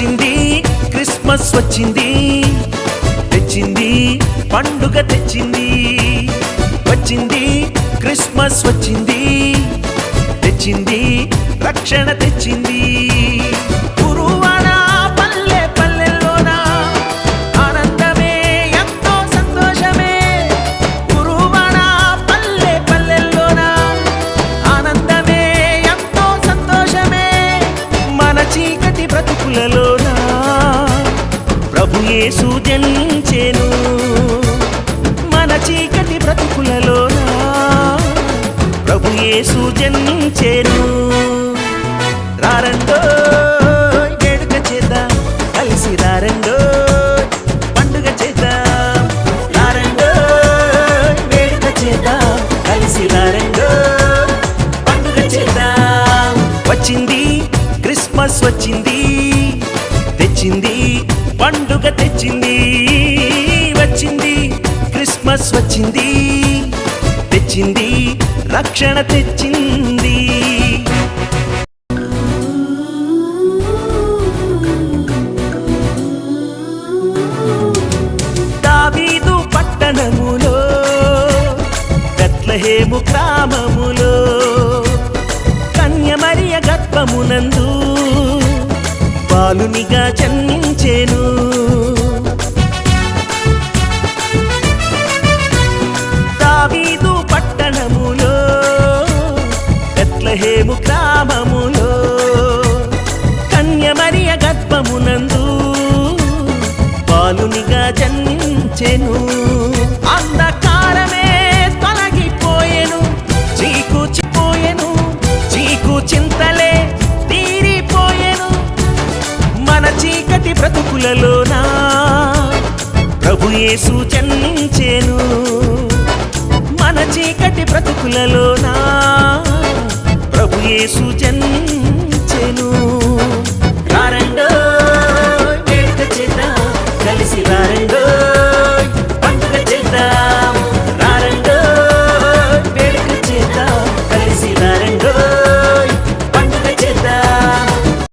వచ్చింది క్రిస్మస్ వచ్చింది, తెచ్చింది పండుగ తెచ్చింది. వచ్చింది క్రిస్మస్ వచ్చింది, తెచ్చింది రక్షణ తెచ్చింది. గురువాడ పల్లె పల్లెల్లోన ఆనందమే ఎంతో సంతోషమే. గురువాడ పల్లె పల్లెల్లోన ఆనందమే ఎంతో సంతోషమే. మన చీకటి బ్రతుకులలోన ప్రభు యేసు జనించెను. మన చీకటి బ్రతుకులలోన ప్రభు యేసు జన్మించెను. రారండో వేడుక చేద్దాం, కలిసి రారండో పండుగ చేద్దాం. రారండో వేడుక చేద్దాం, కలిసి రారండో పండుగ చేద్దాం. వచ్చింది క్రిస్మస్ వచ్చింది, తెచ్చింది పండుగ తెచ్చింది. వచ్చింది క్రిస్మస్ వచ్చింది, తెచ్చింది రక్షణ తెచ్చింది. దావీదు పట్టణములో బెత్లెహేము గ్రామములో కన్య మరియ గర్భమునందు బాలునిగా జన్మించెను. దావీదు పట్టణములో బెత్లెహేము గ్రామములో కన్య మరియ గర్భమునందు బాలునిగా జన్మించెను. అంధకారమే తొలగిపోయెను, చీకు చిపోయెను, చీకు చింతలే తీరిపోయెను. మన చీకటి బ్రతుకులలోన ప్రభు యేసు జన్మించెను. మన చీకటి బ్రతుకులలోన ప్రభు యేసు జన్మించెను.